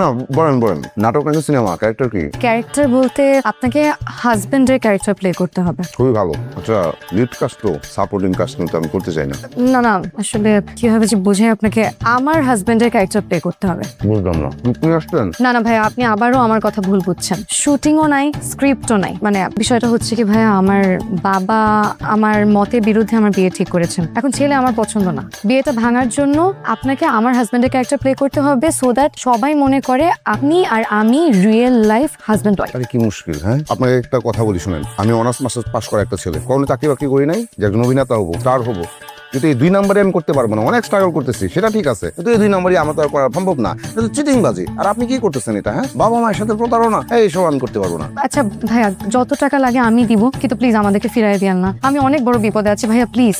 না বলেন বলেন, নাটক নাকি সিনেমা, ক্যারেক্টার কি? ক্যারেক্টার বলতে আপনাকে হাজবেন্ডের ক্যারেক্টার প্লে করতে হবে। খুবই ভালো। আচ্ছা, লিড কাস্ট তো, সাপোর্টিং কাস্ট তো আমি করতে চাই না। না না, আসলে কিভাবে যে বোঝাই আপনাকে, আমার হাজবেন্ডের ক্যারেক্টার প্লে করতে হবে। বুঝলাম না, আপনি আসলেন? না না ভাইয়া, আপনি আবারও আমার কথা ভুল বুঝছেন। শুটিংও নাই, স্ক্রিপ্টও নাই। মানে বিষয়টা হচ্ছে কি ভাইয়া, আমার বাবা আমার মতের বিরুদ্ধে আমার বিয়ে ঠিক করেছেন। এখন ছেলে আমার পছন্দ না। বিয়েটা ভাঙার জন্য আপনাকে আমার হাজবেন্ডের ক্যারেক্টার প্লে করতে হবে, সো দ্যাট সবাই মনে করে আপনি আর আমি রিয়েল লাইফ হাজবেন্ড ওয়াইফ। আরে কি মুশকিল, হ্যাঁ? আপনাকে একটা কথা বলি শুনেন, আমি অনার্স মাস্টার্স পাস করা একটা ছেলে, কোনো চাকরি বাকরি করি নাই যে একজন অভিনেতা হবো, স্টার হবো। কিন্তু এই 2 নম্বরে আমি করতে পারবো না, অনেক স্ট্রাগল করতেছি, সেটা ঠিক আছে, কিন্তু এই 2 নম্বরে আমার তো আর করা সম্ভব না। এটা চিটিং বাজি। আর আপনি কি করতেছেন এটা? হ্যাঁ, বাবা মায়ের সাথে প্রতারণা, এইসব আমি করতে পারবো না। আচ্ছা ভাইয়া, যত টাকা লাগে আমি দিব, কিন্তু প্লিজ আমাদেরকে ফিরাই দিয়েন না। আমি অনেক বড় বিপদে আছি ভাইয়া, প্লিজ।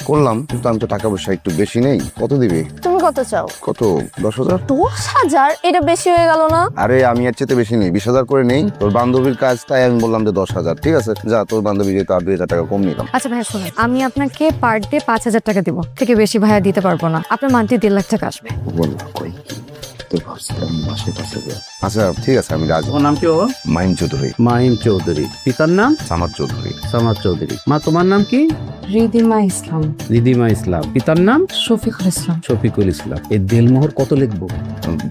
করলাম, কিন্তু আমি তো টাকা পয়সা একটু বেশি নেই। কত দিবি? তুমি কত চাও? কত? 10,000? 10,000? এটা বেশি হয়ে গেল না? আরে আমি এর চেয়ে বেশি নেই, 20,000 করে নেই। তোর বান্ধবীর কাজ, তাই আমি বললাম যে 10,000। ঠিক আছে, যা, তোর বান্ধবী যেহেতু আর 2,000 টাকা কম নিলাম। আচ্ছা ভাইয়া শুনুন, আমি আপনাকে পার ডে 5,000 টাকা দিব, থেকে বেশি ভাইয়া দিতে পারবো না। আপনার মান্থলি 1.5 লাখ টাকা আসবে। কই তো ভাবছিলাম মাসে 5,000। আচ্ছা ঠিক আছে, আমি রাজি। ওর নাম কি বাবা? মাহিম চৌধুরী। মাহিম চৌধুরী। পিতার নাম? সামাদ চৌধুরী। সামাদ চৌধুরী। মা, তোমার নাম কি? রিদিমা ইসলাম। রিদিমা ইসলাম। পিতার নাম? শফিকুল ইসলাম। শফিকুল ইসলাম। এই দেলমোহর কত লিখবো?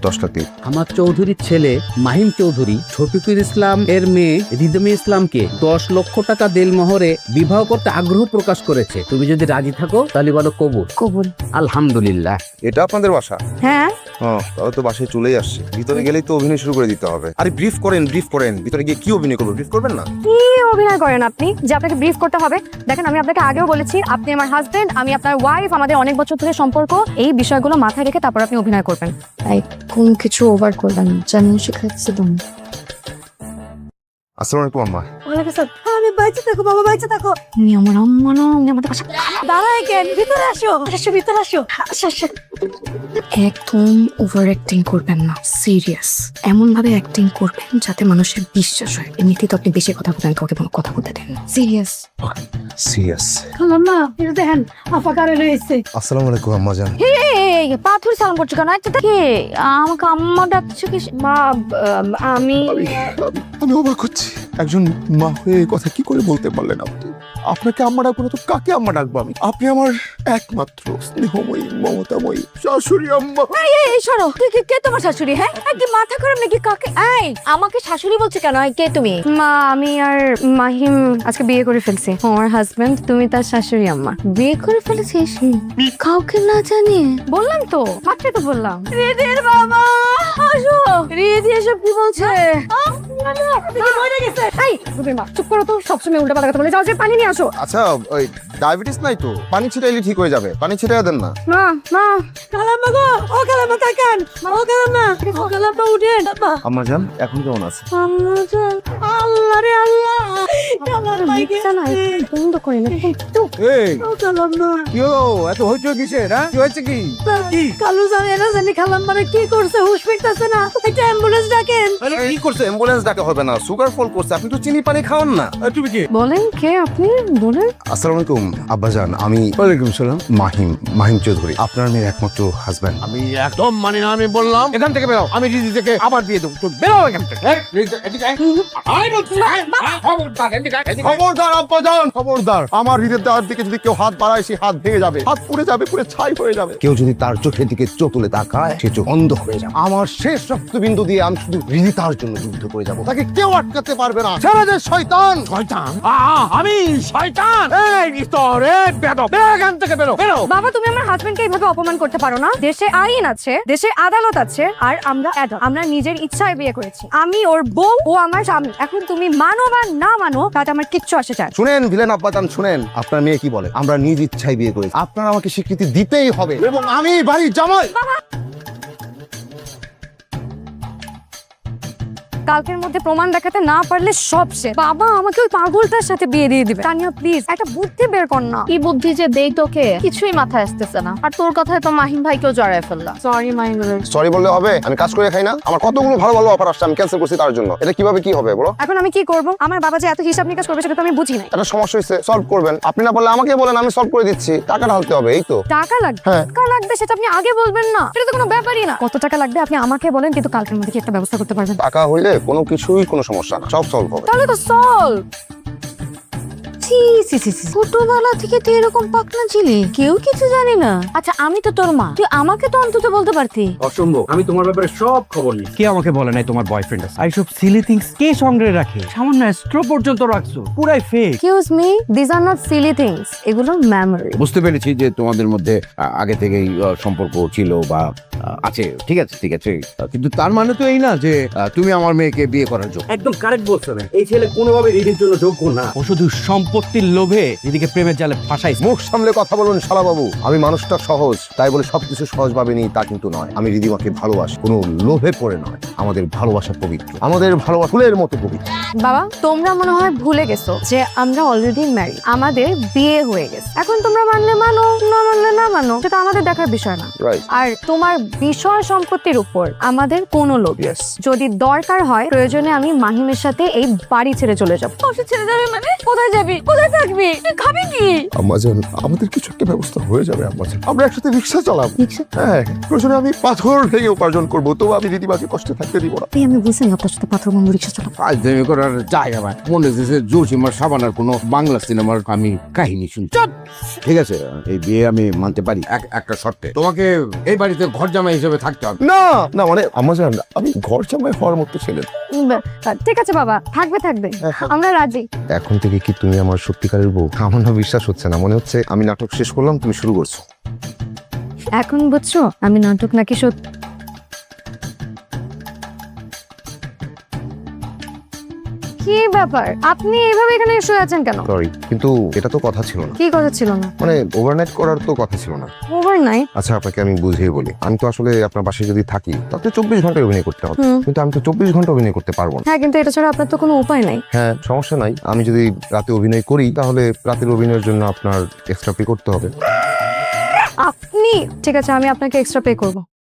10 টাকা। আমার চৌধুরীর ছেলে মাহিম চৌধুরী শফিকুল ইসলাম এর মেয়ে রিদিমা ইসলামকে 10 লক্ষ টাকা দেলমোহরে বিবাহ করতে আগ্রহ প্রকাশ করেছে। তুমি যদি রাজি থাকো তাহলে বলো কবুল। কবুল। আলহামদুলিল্লাহ। এটা আপনাদের বাসা? হ্যাঁ। তাহলে তো বাসায় চলেই আসছে। ভিতরে গেলেই তো অভিনয় শুরু করে দিতে হবে। আরে ব্রিফ করেন, ব্রিফ করেন। ভিতরে গিয়ে কি অভিনয় করবো? ব্রিফ করবেন না? কি অভিনয় করেন আপনি যে আপনাকে ব্রিফ করতে হবে? দেখেন, আমি আপনাকে আগেও বলেছি, আপনি আমার হাজবেন্ড, আমি আপনার ওয়াইফ, আমাদের অনেক বছর ধরে সম্পর্ক। এই বিষয়গুলো মাথায় রেখে তারপর আপনি অভিনয় করবেন। তাই কোন কিছু ওভার করবেন না, জানেন শিখাচ্ছি তুমি। আসসালামু আলাইকুম আম্মা। আমি বাইচে থাকো বাবা, বাইচে থাকো। উনি আমার আম্মা না, উনি আমাদের বাসা। দাঁড়ায় কেন? ভিতরে আসো, আসো ভিতরে আসো। আসো আসো। একদম ওভার অ্যাক্টিং করবেন না, সিরিয়াস। এমন ভাবে অ্যাক্টিং করবেন যাতে মানুষের বিশ্বাস হয়। এমনিতেই তো আপনি বেশি কথা বলেন, কাউকে কোনো কথা বলতে দেন না। সিরিয়াস। সিরিয়াস। খালাম না, এটা দেখেন আপা কারে রয়েছে। আসসালামু আলাইকুম আম্মা জান। এই পাথর সালাম করছো কেন? আচ্ছা কে আমাকে আম্মা ডাকছো কি? মা, আমি আমি অবাক হচ্ছি, একজন মা হয়ে এই কথা কি করে বলতে পারলেন আপনি? আপনাকে আম্মা ডাকবো না তো কাকে আম্মা ডাকবো আমি? আপনি আমার একমাত্র স্নেহময়ী, মমতাময়ী শাশুড়ি আম্মা। এই সরো, কে তোমার শাশুড়ি? হ্যাঁ, কি মাথা খারাপ নাকি? কাকে? এই আমাকে শাশুড়ি বলছে কেন? কে তুমি? মা, আমি আর মাহিম আজকে বিয়ে করে ফেলছি। আমার হাজবেন্ড, তুমি তার শাশুড়ি আম্মা। বিয়ে করে ফেলেছিস কাউকে না জানিয়ে? বললাম তো, মাত্রই তো বললাম। রিদির বাবা আসো। রিদি এসব কি বলছে? এই তুমি মা চুপ করো তো, সবসময় উল্টা পাল্টা কথা বলে যাও। যে পানি নিয়ে আসো। আচ্ছা, ওই ডায়াবেটিস নাই তো? পানি ছিটাইলে ঠিক হয়ে যাবে, পানি ছিটাই দেন না। মা মা খালাম্মা গো, ও খালাম্মা কাকান, ও খালাম্মা, ও খালাম্মা উঠেন। বাবা আম্মা জান এখন কেমন আছে? আল্লাহ রে আল্লাহ, খালাম্মা বন্ধ করে না। এই ও খালাম্মা। কি হলো? এত হইচই কিসের? হ্যাঁ, কি হয়েছে? কি কি কালু জানে না জানি খালাম্মারে কি করছে, হুশ ফিরতেছে না। একটা অ্যাম্বুলেন্স ডাকেন। কি করছে? অ্যাম্বুলেন্স ডাকা হবে না, সুগার ফল করছে। আপনি তো চিনি পানি খাওয়ান না। তুমি কি? বলেন কে আপনি? বলেন। আসসালামু আলাইকুম আব্বাজান, আমি ওয়ালাইকুম সালাম। মাহিম চৌধুরী, আপনার মেয়ের একমাত্র হাজবেন্ড। আমি একদম মানি না। আমি বললাম এখান থেকে বেরো, আমি রিদি থেকে আবার দিয়ে দেবো। তুই বেরো এখান থেকে। এদিকে আয়। আয় বলছি, আয়। খবরদার, এদিকে আয়, এদিকে আয়। খবরদার আব্বাজান, খবরদার। আমার হৃদয়ের দেওয়ার দিকে যদি কেউ হাত বাড়ায়, সে হাত ভেঙে যাবে, হাত পুড়ে যাবে, পুড়ে ছাই হয়ে যাবে। কেউ যদি তার চোখের দিকে চোখ তুলে তাকায়, সে চোখ অন্ধ হয়ে যাবে। আমার শেষ রক্তবিন্দু দিয়ে আমি শুধু হৃদিতার জন্য যুদ্ধ করে যাব। তাকে কেউ আটকাতে পারবে না। ছেড়ে দে শয়তান। শয়তান? আমি শয়তান? এই ভিতরে বেদব, এখান থেকে বেরো, বেরো। বাবা, তুমি আমার হাজবেন্ডকে এইভাবে অপমান করতে পারো না। দেশে আইন আছে, দেশে আদালত আছে, আর আমরা অ্যাডাল্ট। আমরা নিজের ইচ্ছায় বিয়ে করেছি। আমি ওর বউ, ও আমার স্বামী। এখন তুমি মানো বা না মানো তাতে আমার কিচ্ছু আসে যায় না। শুনেন ভিলেন আব্বাজান, শুনেন। আপনার মেয়ে কি বলে? আমরা নিজ ইচ্ছায় বিয়ে করেছি, আপনার আমাকে স্বীকৃতি দিতেই হবে, এবং আমি বাড়ির জামাই। কালকের মধ্যে প্রমাণ দেখাতে না পারলে সব শেষ। বাবা আমাকে ওই পাগলটার সাথে বিয়ে দিয়ে দিবে। তানিয়া প্লিজ একটা বুদ্ধি বের কর না। কি বুদ্ধি যে দেই তোকে, কিছুই মাথায় আসতেছে না। আর তোর কথায় তো মাহিম ভাইকেও জড়ায় ফেললা। সরি মাহিম ভাই। সরি বললে হবে? আমি কাজ করে খাই না? আমার কতগুলো ভালো ভালো অফার আসছে, আমি ক্যান্সেল করছি তার জন্য। এটা কিভাবে কি হবে বলো? এখন আমি কি করব? আমার বাবা যে এত হিসাব নিকাশ করবে সেটা তো আমি বুঝি নাই। একটা সমস্যা হয়েছে, সলভ করবেন। আপনি না বললে আমাকে বলেন, আমি সলভ করে দিচ্ছি। টাকা ঢালতে হবে, এই তো। টাকা লাগবে? হ্যাঁ। টাকা লাগবে সেটা আপনি আগে বলবেন না, সেটা তো কোনো ব্যাপারই না। কত টাকা লাগবে আপনি আমাকে বলেন, কিন্তু কালকের মধ্যে কি একটা ব্যবস্থা করতে পারবেন? টাকা হইলে কোনো কিছুই কোনো সমস্যা না, সব সলভ হবে। তাহলে তো সলভ। ছোটবেলা থেকে তুই এরকম পাকনা ছিলি, কেউ কিছু জানি না। আচ্ছা আমি তো তোর মা, তুই আমাকে তো অন্তত বলতে পারতি। অসম্ভব, আমি তোমার ব্যাপারে সব খবর নিই। কে আমাকে বলে নাই তোমার বয়ফ্রেন্ড আছে? এইসব সিলি থিংস কে সংগ্রহে রাখে? সামান্য স্ট্রো পর্যন্ত রাখছো, পুরাই fake. Excuse me, this are not silly things, এগুলো মেমরি। বুঝতে পেরেছি যে তোমাদের মধ্যে আগে থেকেই সম্পর্ক ছিল বা আছে, ঠিক আছে ঠিক আছে, কিন্তু তার মানে তো এই না যে তুমি আমার মেয়েকে বিয়ে করার যোগ্য। একদম কারেক্ট বলছো না, এই ছেলে কোনোভাবে রিদির জন্য যোগ্য না। ও শুধু সম্পত্তির লোভে রিদিকে প্রেমের জালে ফাঁসাইছে। মুখ সামলে কথা বলুন শালা বাবু। আমি মানুষটা সহজ, তাই বলে সবকিছু সহজ ভাবিনি তা কিন্তু নয়। আমি রিদিমাকে ভালোবাসি, কোনো লোভে পড়ে নয়। আমাদের ভালোবাসা পবিত্র, আমাদের ভালোবাসা ফুলের মতো পবিত্র। বাবা তোমরা মনে হয় ভুলে গেছো যে আমরা অলরেডি ম্যারিড, আমাদের বিয়ে হয়ে গেছে। এখন তোমরা মানলে মানো, না মানলে না মানো, সেটা আমাদের দেখার বিষয় না। রাইট। আর তোমার বিষয় সম্পত্তির উপর আমাদের কোনো লোভ নেই। Yes. যদি দরকার হয় প্রয়োজনে আমি মাহিমের সাথে এই বাড়ি ছেড়ে চলে যাবো। ছেড়ে যাবে মানে? কোথায় যাবি? কোথায় থাকবি? তুই খাবি কি? আম্মাজান, আমাদের কিছু একটা ব্যবস্থা হয়ে যাবে আম্মাজান। আমরা একসাথে রিক্সা চালাবো। রিকশা? হ্যাঁ, প্রয়োজনে আমি পাথর ভেঙে উপার্জন করবো, তবু আমি রিদিমাকে কষ্টে থাকতে দিব না। এই আমি বুঝি না আপনার সাথে পাথর বন্ধু রিক্সা চালাবো। ফাজলামি করার জায়গা ভাই, মনে হচ্ছে জসিমার সাবানার কোনো বাংলা সিনেমার আমি কাহিনী শুনছি। ঠিক আছে, এই বিয়ে আমি মানতে পারি একটা শর্তে, তোমাকে এই বাড়িতে ঘর জামাই হিসেবে থাকতে হবে। না না, মানে আম্মাজান আমি ঘর জামাই হওয়ার মতো ছেলে না। ঠিক আছে বাবা, থাকবে থাকবে, আমরা রাজি। এখন থেকে কি তুমি আমার সত্যিকারের বউ? আমার না বিশ্বাস হচ্ছে না, মনে হচ্ছে আমি নাটক শেষ করলাম, তুমি শুরু করছো। এখন বুঝছো আমি নাটক নাকি সত্যি? কি ব্যাপার, আপনি এইভাবে এখানে শুয়ে আছেন কেন? সরি, কিন্তু এটা তো কথা ছিল না। কি কথা ছিল না? মানে ওভারনাইট করার তো কথা ছিল না। ওভারনাইট? আচ্ছা আপনাকে আমি বুঝিয়ে বলি, আমি তো আসলে আপনার বাসায় যদি থাকি তাতে 24 ঘন্টা অভিনয় করতে হবে, হুম। কিন্তু আমি তো 24 ঘন্টা অভিনয় করতে পারবো না। হ্যাঁ, কিন্তু এটা ছাড়া আপনার তো কোনো উপায় নাই। হ্যাঁ, সমস্যা নাই, আমি যদি রাতে অভিনয় করি তাহলে রাতের অভিনয়ের জন্য আপনার এক্সট্রা পে করতে হবে। আপনি? ঠিক আছে, আমি আপনাকে এক্সট্রা পে করবো।